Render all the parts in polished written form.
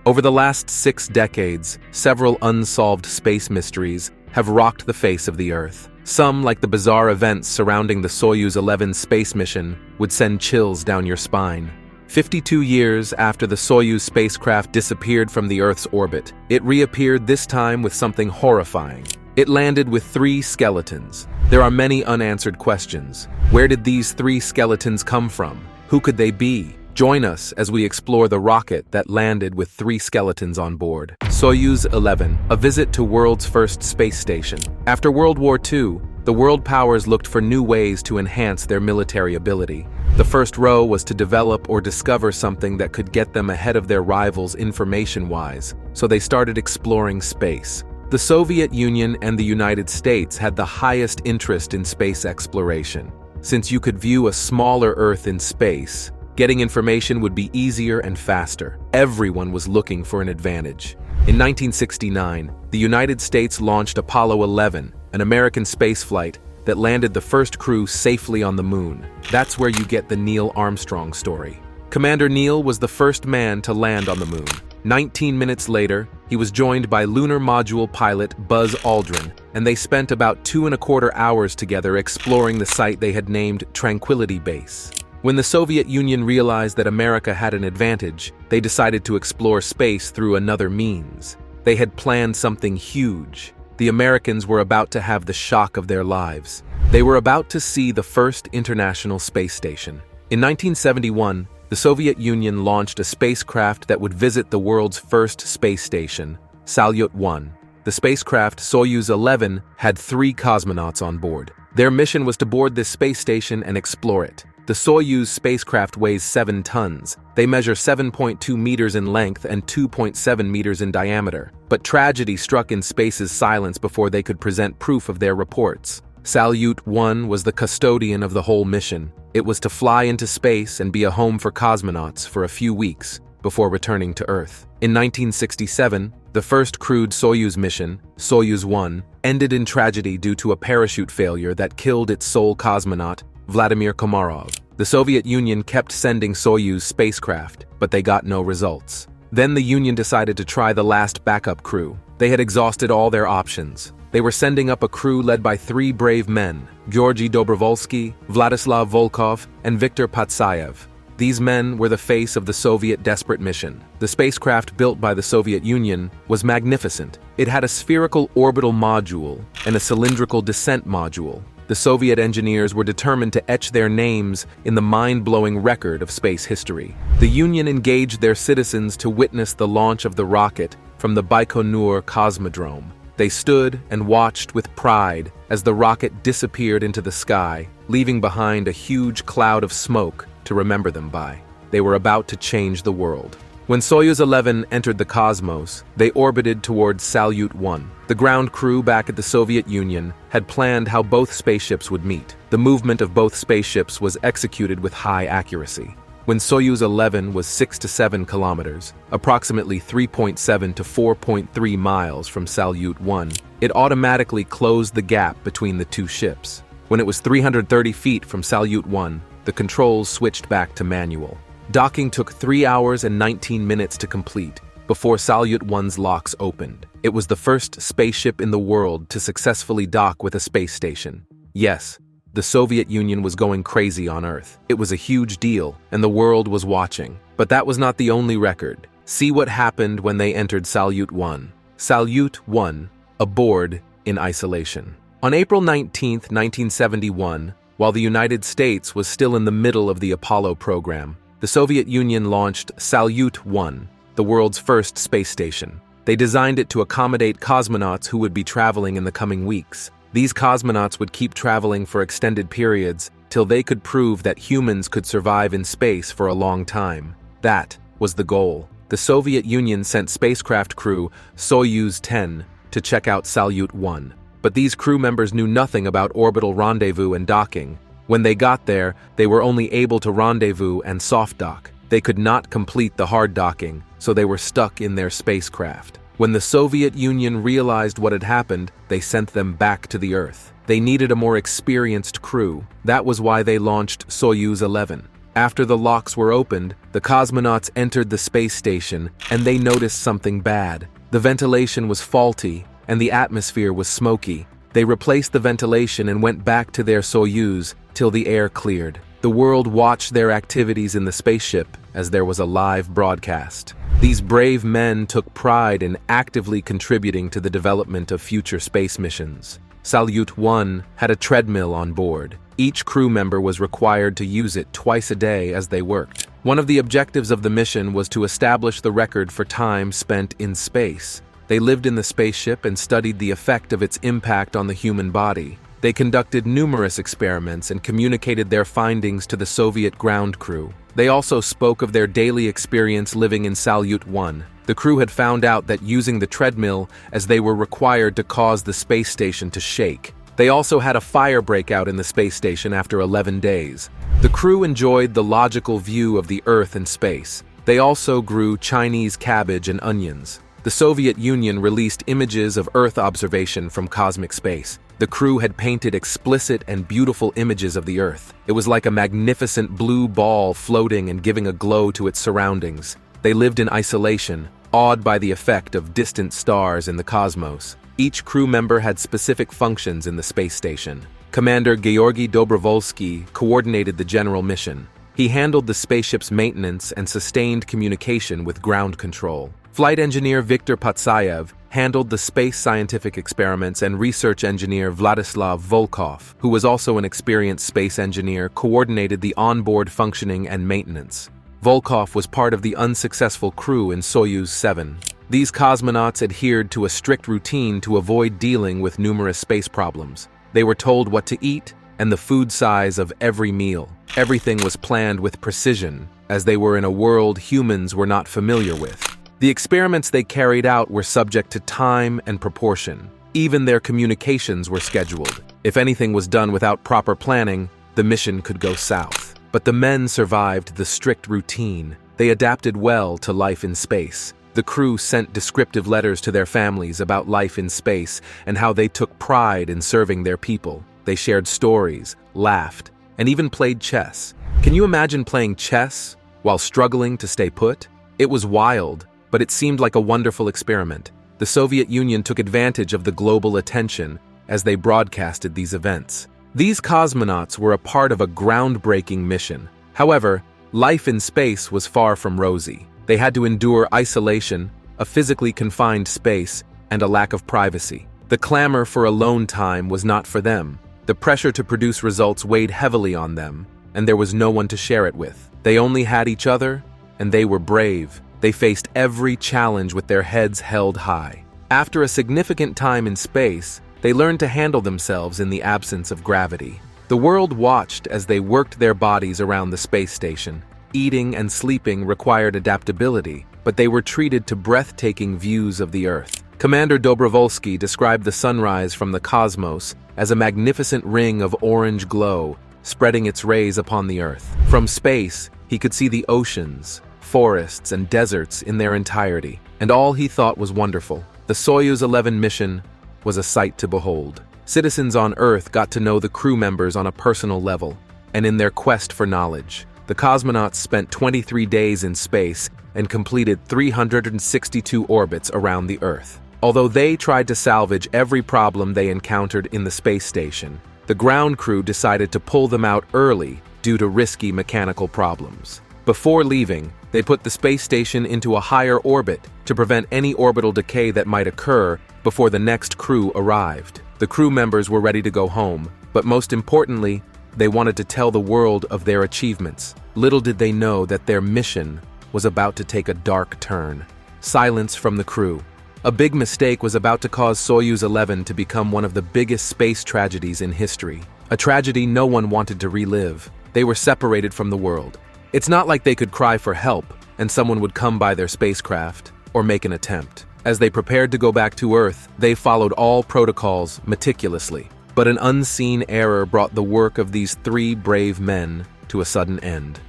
Over the last 6 decades, several unsolved space mysteries have rocked the face of the Earth. Some, like the bizarre events surrounding the Soyuz 11 space mission, would send chills down your spine. 52 years after the Soyuz spacecraft disappeared from the Earth's orbit, it reappeared this time with something horrifying. It landed with 3 skeletons. There are many unanswered questions. Where did these 3 skeletons come from? Who could they be? Join us as we explore the rocket that landed with 3 skeletons on board. Soyuz 11, a visit to world's first space station. After World War II, the world powers looked for new ways to enhance their military ability. The first row was to develop or discover something that could get them ahead of their rivals information-wise, so they started exploring space. The Soviet Union and the United States had the highest interest in space exploration. Since you could view a smaller Earth in space, getting information would be easier and faster. Everyone was looking for an advantage. In 1969, the United States launched Apollo 11, an American spaceflight that landed the first crew safely on the moon. That's where you get the Neil Armstrong story. Commander Neil was the first man to land on the moon. 19 minutes later, he was joined by lunar module pilot Buzz Aldrin, and they spent about 2¼ hours together exploring the site they had named Tranquility Base. When the Soviet Union realized that America had an advantage, they decided to explore space through another means. They had planned something huge. The Americans were about to have the shock of their lives. They were about to see the first International Space Station. In 1971, the Soviet Union launched a spacecraft that would visit the world's first space station, Salyut 1. The spacecraft Soyuz 11 had 3 cosmonauts on board. Their mission was to board this space station and explore it. The Soyuz spacecraft weighs 7 tons. They measure 7.2 meters in length and 2.7 meters in diameter. But tragedy struck in space's silence before they could present proof of their reports. Salyut 1 was the custodian of the whole mission. It was to fly into space and be a home for cosmonauts for a few weeks before returning to Earth. In 1967, the first crewed Soyuz mission, Soyuz 1, ended in tragedy due to a parachute failure that killed its sole cosmonaut, Vladimir Komarov. The Soviet Union kept sending Soyuz spacecraft, but they got no results. Then the Union decided to try the last backup crew. They had exhausted all their options. They were sending up a crew led by 3 brave men, Georgy Dobrovolsky, Vladislav Volkov, and Viktor Patsayev. These men were the face of the Soviet desperate mission. The spacecraft built by the Soviet Union was magnificent. It had a spherical orbital module and a cylindrical descent module. The Soviet engineers were determined to etch their names in the mind-blowing record of space history. The Union engaged their citizens to witness the launch of the rocket from the Baikonur Cosmodrome. They stood and watched with pride as the rocket disappeared into the sky, leaving behind a huge cloud of smoke to remember them by. They were about to change the world. When Soyuz 11 entered the cosmos, they orbited towards Salyut 1. The ground crew back at the Soviet Union had planned how both spaceships would meet. The movement of both spaceships was executed with high accuracy. When Soyuz 11 was 6 to 7 kilometers, approximately 3.7 to 4.3 miles from Salyut 1, it automatically closed the gap between the 2 ships. When it was 330 feet from Salyut 1, the controls switched back to manual. Docking took 3 hours and 19 minutes to complete before Salyut 1's locks opened. It was the first spaceship in the world to successfully dock with a space station. Yes, the Soviet Union was going crazy on Earth. It was a huge deal, and the world was watching. But that was not the only record. See what happened when they entered Salyut 1. Salyut 1, aboard in isolation. On April 19, 1971, while the United States was still in the middle of the Apollo program, the Soviet Union launched Salyut 1, the world's first space station. They designed it to accommodate cosmonauts who would be traveling in the coming weeks. These cosmonauts would keep traveling for extended periods till they could prove that humans could survive in space for a long time. That was the goal. The Soviet Union sent spacecraft crew Soyuz 10 to check out Salyut 1. But these crew members knew nothing about orbital rendezvous and docking. When they got there, they were only able to rendezvous and soft dock. They could not complete the hard docking, so they were stuck in their spacecraft. When the Soviet Union realized what had happened, they sent them back to the Earth. They needed a more experienced crew. That was why they launched Soyuz 11. After the locks were opened, the cosmonauts entered the space station, and they noticed something bad. The ventilation was faulty, and the atmosphere was smoky. They replaced the ventilation and went back to their Soyuz till the air cleared. The world watched their activities in the spaceship as there was a live broadcast. These brave men took pride in actively contributing to the development of future space missions. Salyut 1 had a treadmill on board. Each crew member was required to use it twice a day as they worked. One of the objectives of the mission was to establish the record for time spent in space. They lived in the spaceship and studied the effect of its impact on the human body. They conducted numerous experiments and communicated their findings to the Soviet ground crew. They also spoke of their daily experience living in Salyut 1. The crew had found out that using the treadmill as they were required to cause the space station to shake. They also had a fire breakout in the space station after 11 days. The crew enjoyed the logical view of the Earth and space. They also grew Chinese cabbage and onions. The Soviet Union released images of Earth observation from cosmic space. The crew had painted explicit and beautiful images of the Earth. It was like a magnificent blue ball floating and giving a glow to its surroundings. They lived in isolation, awed by the effect of distant stars in the cosmos. Each crew member had specific functions in the space station. Commander Georgy Dobrovolsky coordinated the general mission. He handled the spaceship's maintenance and sustained communication with ground control. Flight engineer Viktor Patsayev handled the space scientific experiments, and research engineer Vladislav Volkov, who was also an experienced space engineer, coordinated the onboard functioning and maintenance. Volkov was part of the unsuccessful crew in Soyuz 7. These cosmonauts adhered to a strict routine to avoid dealing with numerous space problems. They were told what to eat and the food size of every meal. Everything was planned with precision, as they were in a world humans were not familiar with. The experiments they carried out were subject to time and proportion. Even their communications were scheduled. If anything was done without proper planning, the mission could go south. But the men survived the strict routine. They adapted well to life in space. The crew sent descriptive letters to their families about life in space and how they took pride in serving their people. They shared stories, laughed, and even played chess. Can you imagine playing chess while struggling to stay put? It was wild, but it seemed like a wonderful experiment. The Soviet Union took advantage of the global attention as they broadcasted these events. These cosmonauts were a part of a groundbreaking mission. However, life in space was far from rosy. They had to endure isolation, a physically confined space, and a lack of privacy. The clamor for alone time was not for them. The pressure to produce results weighed heavily on them, and there was no one to share it with. They only had each other, and they were brave. They faced every challenge with their heads held high. After a significant time in space, they learned to handle themselves in the absence of gravity. The world watched as they worked their bodies around the space station. Eating and sleeping required adaptability, but they were treated to breathtaking views of the Earth. Commander Dobrovolsky described the sunrise from the cosmos as a magnificent ring of orange glow, spreading its rays upon the Earth. From space, he could see the oceans, forests, and deserts in their entirety, and all he thought was wonderful. The Soyuz 11 mission was a sight to behold. Citizens on Earth got to know the crew members on a personal level, and in their quest for knowledge. The cosmonauts spent 23 days in space and completed 362 orbits around the Earth. Although they tried to salvage every problem they encountered in the space station, the ground crew decided to pull them out early due to risky mechanical problems. Before leaving, they put the space station into a higher orbit to prevent any orbital decay that might occur before the next crew arrived. The crew members were ready to go home, but most importantly, they wanted to tell the world of their achievements. Little did they know that their mission was about to take a dark turn. Silence from the crew. A big mistake was about to cause Soyuz 11 to become one of the biggest space tragedies in history. A tragedy no one wanted to relive. They were separated from the world. It's not like they could cry for help and someone would come by their spacecraft or make an attempt. As they prepared to go back to Earth, they followed all protocols meticulously. But an unseen error brought the work of these three brave men to a sudden end.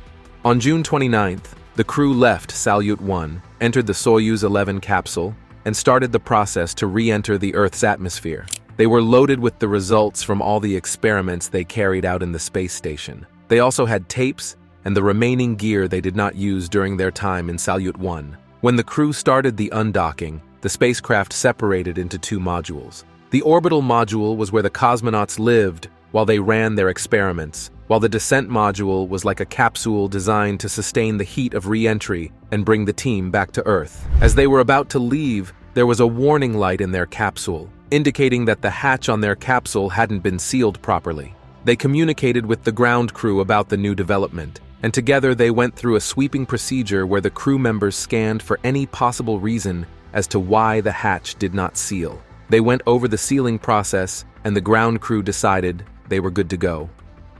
On June 29th, the crew left Salyut 1, entered the Soyuz 11 capsule, and started the process to re-enter the Earth's atmosphere. They were loaded with the results from all the experiments they carried out in the space station. They also had tapes and the remaining gear they did not use during their time in Salyut 1. When the crew started the undocking, the spacecraft separated into two modules. The orbital module was where the cosmonauts lived while they ran their experiments, while the descent module was like a capsule designed to sustain the heat of re-entry and bring the team back to Earth. As they were about to leave, there was a warning light in their capsule, indicating that the hatch on their capsule hadn't been sealed properly. They communicated with the ground crew about the new development, and together they went through a sweeping procedure where the crew members scanned for any possible reason as to why the hatch did not seal. They went over the sealing process, and the ground crew decided they were good to go.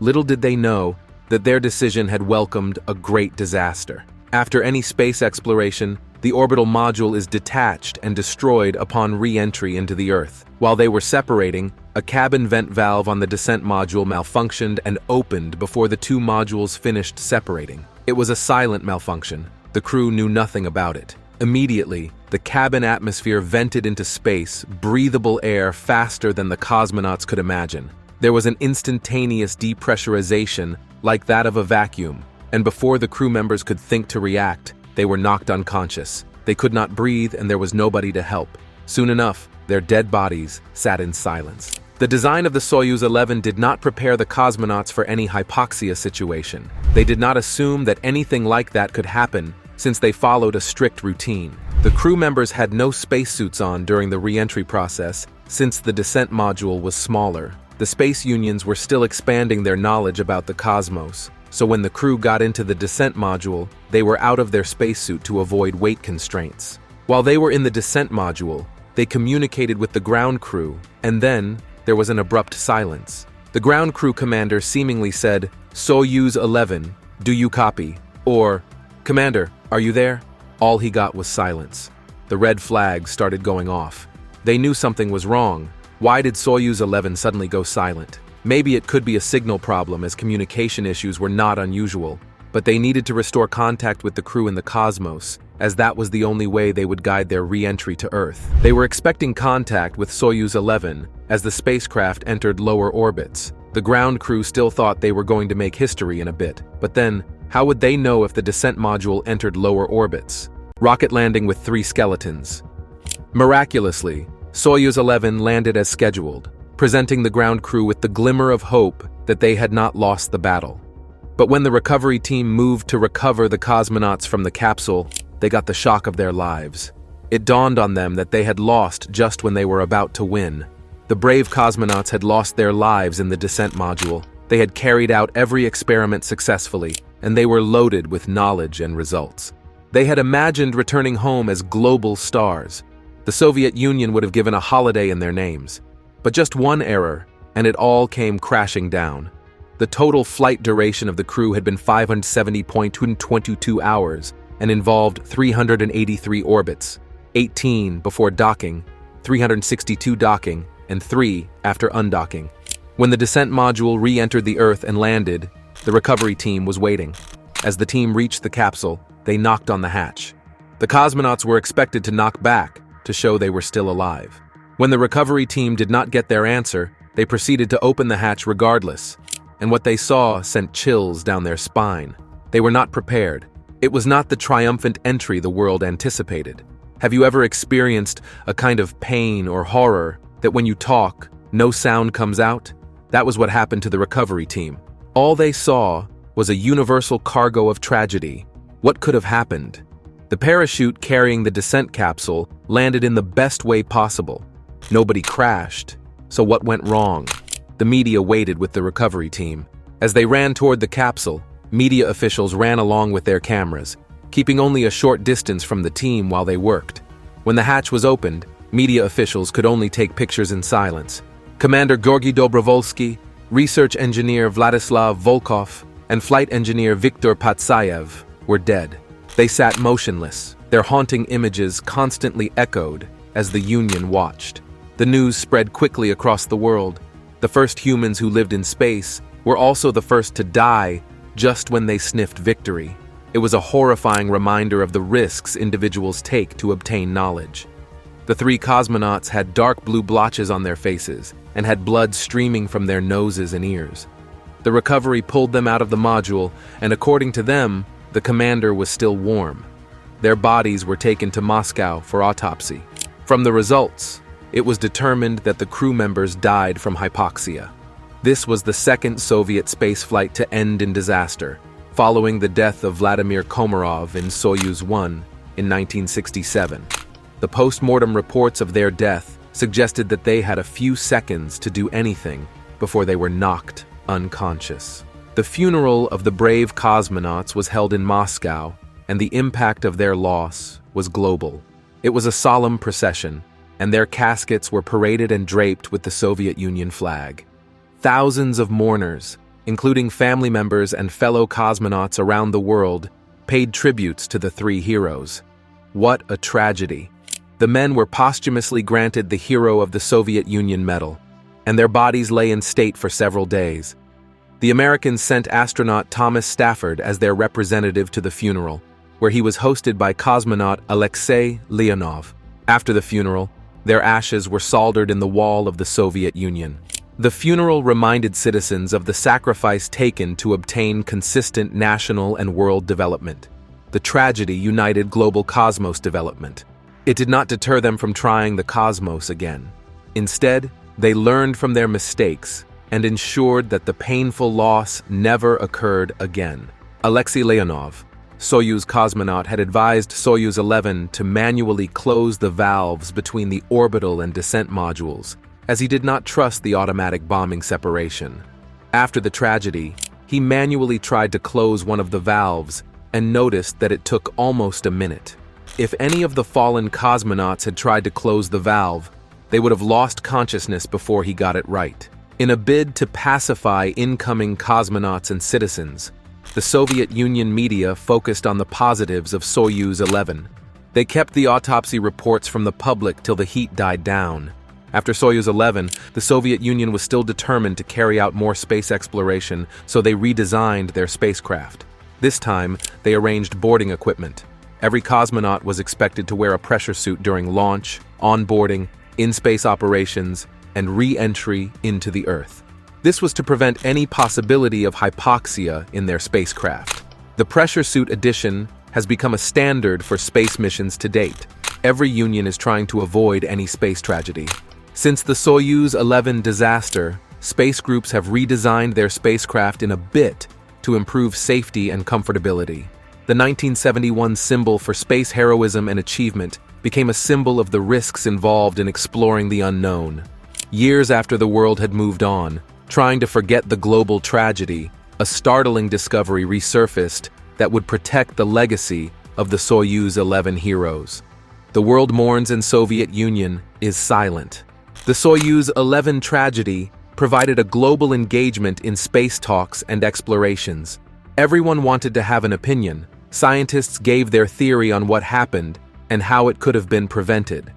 Little did they know that their decision had welcomed a great disaster. After any space exploration, the orbital module is detached and destroyed upon re-entry into the Earth. While they were separating, a cabin vent valve on the descent module malfunctioned and opened before the two modules finished separating. It was a silent malfunction. The crew knew nothing about it. Immediately, the cabin atmosphere vented into space, breathable air faster than the cosmonauts could imagine. There was an instantaneous depressurization like that of a vacuum, and before the crew members could think to react, they were knocked unconscious. They could not breathe and there was nobody to help. Soon enough, their dead bodies sat in silence. The design of the Soyuz 11 did not prepare the cosmonauts for any hypoxia situation. They did not assume that anything like that could happen since they followed a strict routine. The crew members had no spacesuits on during the re-entry process since the descent module was smaller. The space unions were still expanding their knowledge about the cosmos, so when the crew got into the descent module, they were out of their spacesuit to avoid weight constraints. While they were in the descent module, they communicated with the ground crew, and then there was an abrupt silence. The ground crew commander seemingly said, "Soyuz 11, do you copy?" Or, "Commander, are you there?" All he got was silence. The red flags started going off. They knew something was wrong. Why did Soyuz 11 suddenly go silent? Maybe it could be a signal problem as communication issues were not unusual, but they needed to restore contact with the crew in the cosmos, as that was the only way they would guide their re-entry to Earth. They were expecting contact with Soyuz 11 as the spacecraft entered lower orbits. The ground crew still thought they were going to make history in a bit, but then, how would they know if the descent module entered lower orbits? Rocket landing with 3 skeletons. Miraculously, Soyuz 11 landed as scheduled, presenting the ground crew with the glimmer of hope that they had not lost the battle. But when the recovery team moved to recover the cosmonauts from the capsule, they got the shock of their lives. It dawned on them that they had lost just when they were about to win. The brave cosmonauts had lost their lives in the descent module. They had carried out every experiment successfully, and they were loaded with knowledge and results. They had imagined returning home as global stars. The Soviet Union would have given a holiday in their names. But just one error, and it all came crashing down. The total flight duration of the crew had been 570.22 hours and involved 383 orbits, 18 before docking, 362 docking, and 3 after undocking. When the descent module re-entered the Earth and landed, the recovery team was waiting. As the team reached the capsule, they knocked on the hatch. The cosmonauts were expected to knock back to show they were still alive. When the recovery team did not get their answer, they proceeded to open the hatch regardless, and what they saw sent chills down their spine. They were not prepared. It was not the triumphant entry the world anticipated. Have you ever experienced a kind of pain or horror that when you talk, no sound comes out? That was what happened to the recovery team. All they saw was a universal cargo of tragedy. What could have happened? The parachute carrying the descent capsule landed in the best way possible. Nobody crashed. So what went wrong? The media waited with the recovery team. As they ran toward the capsule, media officials ran along with their cameras, keeping only a short distance from the team while they worked. When the hatch was opened, media officials could only take pictures in silence. Commander Georgy Dobrovolsky, research engineer Vladislav Volkov, and flight engineer Viktor Patsayev were dead. They sat motionless, their haunting images constantly echoed as the Union watched. The news spread quickly across the world. The first humans who lived in space were also the first to die just when they sniffed victory. It was a horrifying reminder of the risks individuals take to obtain knowledge. The 3 cosmonauts had dark blue blotches on their faces and had blood streaming from their noses and ears. The recovery pulled them out of the module, and according to them, the commander was still warm. Their bodies were taken to Moscow for autopsy. From the results, it was determined that the crew members died from hypoxia. This was the second Soviet spaceflight to end in disaster, following the death of Vladimir Komarov in Soyuz 1 in 1967. The post-mortem reports of their death suggested that they had a few seconds to do anything before they were knocked unconscious. The funeral of the brave cosmonauts was held in Moscow, and the impact of their loss was global. It was a solemn procession, and their caskets were paraded and draped with the Soviet Union flag. Thousands of mourners, including family members and fellow cosmonauts around the world, paid tributes to the three heroes. What a tragedy. The men were posthumously granted the Hero of the Soviet Union medal, and their bodies lay in state for several days. The Americans sent astronaut Thomas Stafford as their representative to the funeral, where he was hosted by cosmonaut Alexei Leonov. After the funeral, their ashes were soldered in the wall of the Soviet Union. The funeral reminded citizens of the sacrifice taken to obtain consistent national and world development. The tragedy united global cosmos development. It did not deter them from trying the cosmos again. Instead, they learned from their mistakes and ensured that the painful loss never occurred again. Alexei Leonov, Soyuz cosmonaut, had advised Soyuz 11 to manually close the valves between the orbital and descent modules, as he did not trust the automatic bombing separation. After the tragedy, he manually tried to close one of the valves and noticed that it took almost a minute. If any of the fallen cosmonauts had tried to close the valve, they would have lost consciousness before he got it right. In a bid to pacify incoming cosmonauts and citizens, the Soviet Union media focused on the positives of Soyuz 11. They kept the autopsy reports from the public till the heat died down. After Soyuz 11, the Soviet Union was still determined to carry out more space exploration, so they redesigned their spacecraft. This time, they arranged boarding equipment. Every cosmonaut was expected to wear a pressure suit during launch, onboarding, in-space operations, and re-entry into the Earth. This was to prevent any possibility of hypoxia in their spacecraft. The pressure suit addition has become a standard for space missions to date. Every union is trying to avoid any space tragedy. Since the Soyuz 11 disaster, space groups have redesigned their spacecraft in a bit to improve safety and comfortability. The 1971 symbol for space heroism and achievement became a symbol of the risks involved in exploring the unknown. Years after the world had moved on, trying to forget the global tragedy, a startling discovery resurfaced that would protect the legacy of the Soyuz 11 heroes. The world mourns and Soviet Union is silent. The Soyuz 11 tragedy provided a global engagement in space talks and explorations. Everyone wanted to have an opinion. Scientists gave their theory on what happened and how it could have been prevented.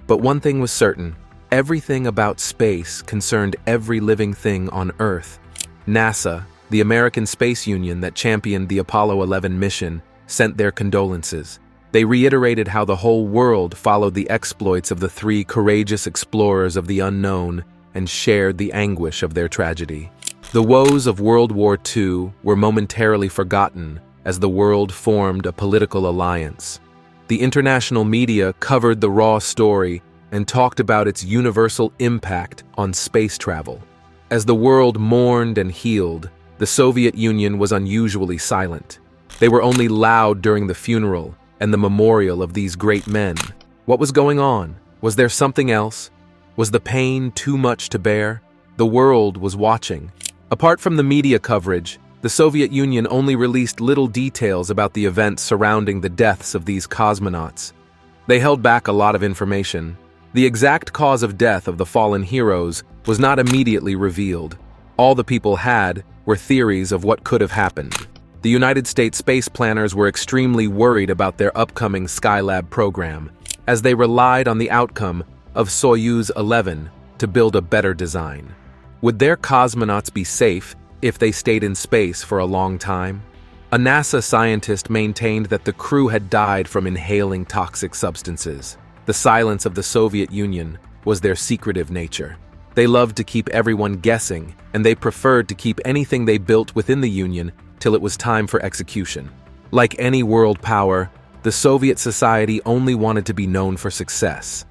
But one thing was certain: everything about space concerned every living thing on Earth. NASA, the American Space Union that championed the Apollo 11 mission, sent their condolences. They reiterated how the whole world followed the exploits of the three courageous explorers of the unknown and shared the anguish of their tragedy. The woes of World War II were momentarily forgotten as the world formed a political alliance. The international media covered the raw story and talked about its universal impact on space travel. As the world mourned and healed, the Soviet Union was unusually silent. They were only loud during the funeral and the memorial of these great men. What was going on? Was there something else? Was the pain too much to bear? The world was watching. Apart from the media coverage, the Soviet Union only released little details about the events surrounding the deaths of these cosmonauts. They held back a lot of information. The exact cause of death of the fallen heroes was not immediately revealed. All the people had were theories of what could have happened. The United States space planners were extremely worried about their upcoming Skylab program, as they relied on the outcome of Soyuz 11 to build a better design. Would their cosmonauts be safe if they stayed in space for a long time? A NASA scientist maintained that the crew had died from inhaling toxic substances. The silence of the Soviet Union was their secretive nature. They loved to keep everyone guessing, and they preferred to keep anything they built within the Union till it was time for execution. Like any world power, the Soviet society only wanted to be known for success.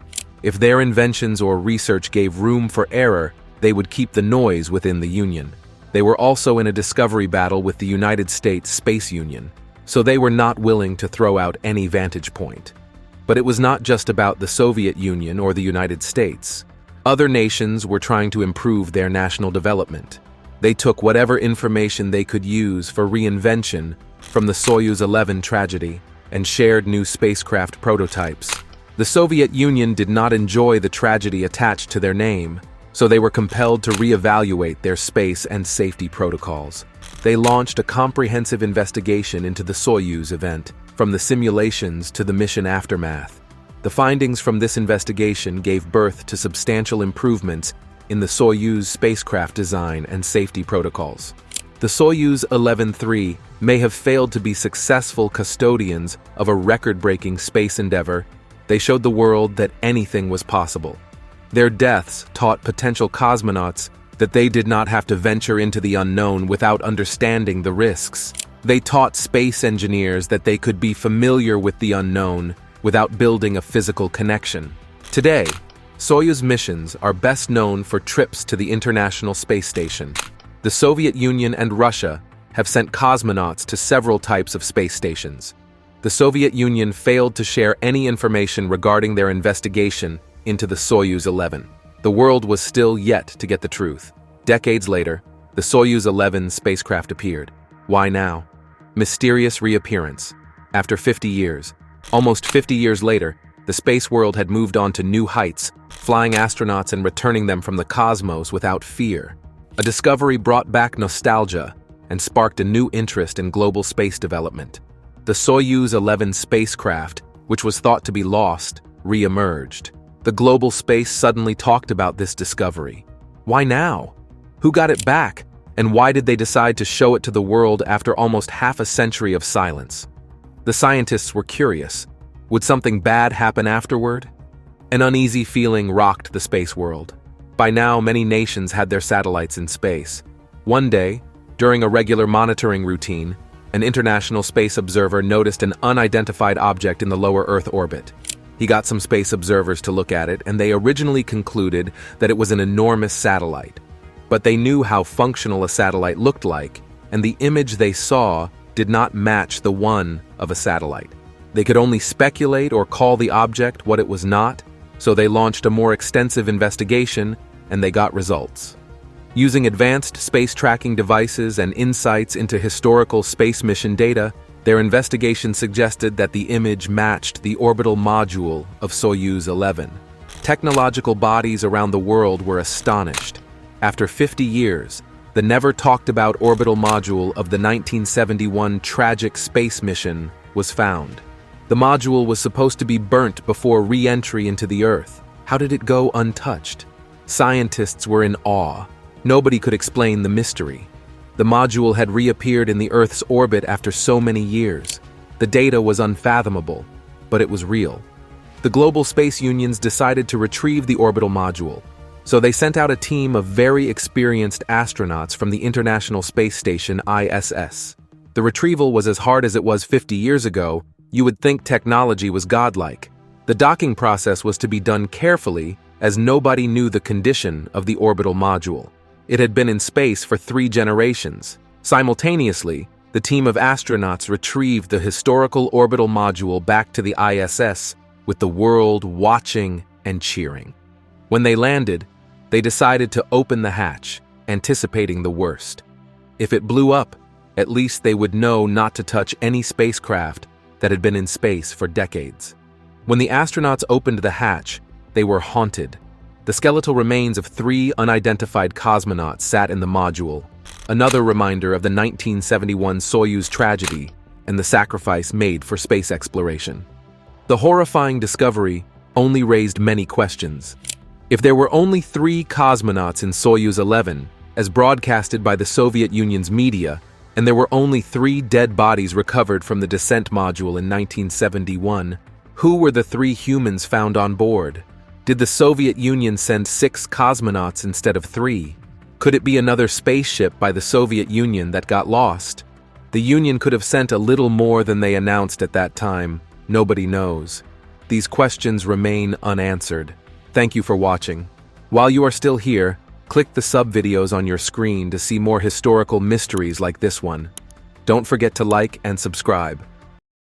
If their inventions or research gave room for error, they would keep the noise within the Union. They were also in a discovery battle with the United States Space Union, so they were not willing to throw out any vantage point. But it was not just about the Soviet Union or the United States. Other nations were trying to improve their national development. They took whatever information they could use for reinvention from the Soyuz 11 tragedy and shared new spacecraft prototypes. The Soviet Union did not enjoy the tragedy attached to their name, so they were compelled to reevaluate their space and safety protocols. They launched a comprehensive investigation into the Soyuz event, from the simulations to the mission aftermath. The findings from this investigation gave birth to substantial improvements in the Soyuz spacecraft design and safety protocols. The Soyuz 11-3 may have failed to be successful custodians of a record-breaking space endeavor. They showed the world that anything was possible. Their deaths taught potential cosmonauts that they did not have to venture into the unknown without understanding the risks. They taught space engineers that they could be familiar with the unknown without building a physical connection. Today, Soyuz missions are best known for trips to the International Space Station. The Soviet Union and Russia have sent cosmonauts to several types of space stations. The Soviet Union failed to share any information regarding their investigation into the Soyuz 11. The world was still yet to get the truth. Decades later, the Soyuz 11 spacecraft appeared. Why now? Mysterious reappearance. After 50 years, almost 50 years later, the space world had moved on to new heights, flying astronauts and returning them from the cosmos without fear. A discovery brought back nostalgia and sparked a new interest in global space development. The Soyuz 11 spacecraft, which was thought to be lost, re-emerged. The global space suddenly talked about this discovery. Why now? Who got it back? And why did they decide to show it to the world after almost half a century of silence? The scientists were curious. Would something bad happen afterward? An uneasy feeling rocked the space world. By now, many nations had their satellites in space. One day, during a regular monitoring routine, an international space observer noticed an unidentified object in the lower Earth orbit. He got some space observers to look at it, and they originally concluded that it was an enormous satellite. But they knew how functional a satellite looked like, and the image they saw did not match the one of a satellite. They could only speculate or call the object what it was not, so they launched a more extensive investigation, and they got results. Using advanced space tracking devices and insights into historical space mission data, their investigation suggested that the image matched the orbital module of Soyuz 11. Technological bodies around the world were astonished. After 50 years, the never-talked-about orbital module of the 1971 tragic space mission was found. The module was supposed to be burnt before re-entry into the Earth. How did it go untouched? Scientists were in awe. Nobody could explain the mystery. The module had reappeared in the Earth's orbit after so many years. The data was unfathomable, but it was real. The global space unions decided to retrieve the orbital module, so they sent out a team of very experienced astronauts from the International Space Station ISS. The retrieval was as hard as it was 50 years ago. You would think technology was godlike. The docking process was to be done carefully, as nobody knew the condition of the orbital module. It had been in space for 3 generations. Simultaneously, the team of astronauts retrieved the historical orbital module back to the ISS, with the world watching and cheering. When they landed, they decided to open the hatch, anticipating the worst. If it blew up, at least they would know not to touch any spacecraft that had been in space for decades. When the astronauts opened the hatch, they were haunted. The skeletal remains of 3 unidentified cosmonauts sat in the module, another reminder of the 1971 Soyuz tragedy and the sacrifice made for space exploration. The horrifying discovery only raised many questions. If there were only 3 cosmonauts in Soyuz 11, as broadcasted by the Soviet Union's media, and there were only 3 dead bodies recovered from the descent module in 1971, who were the 3 humans found on board? Did the Soviet Union send 6 cosmonauts instead of 3? Could it be another spaceship by the Soviet Union that got lost? The Union could have sent a little more than they announced at that time. Nobody knows. These questions remain unanswered. Thank you for watching. While you are still here, click the sub-videos on your screen to see more historical mysteries like this one. Don't forget to like and subscribe.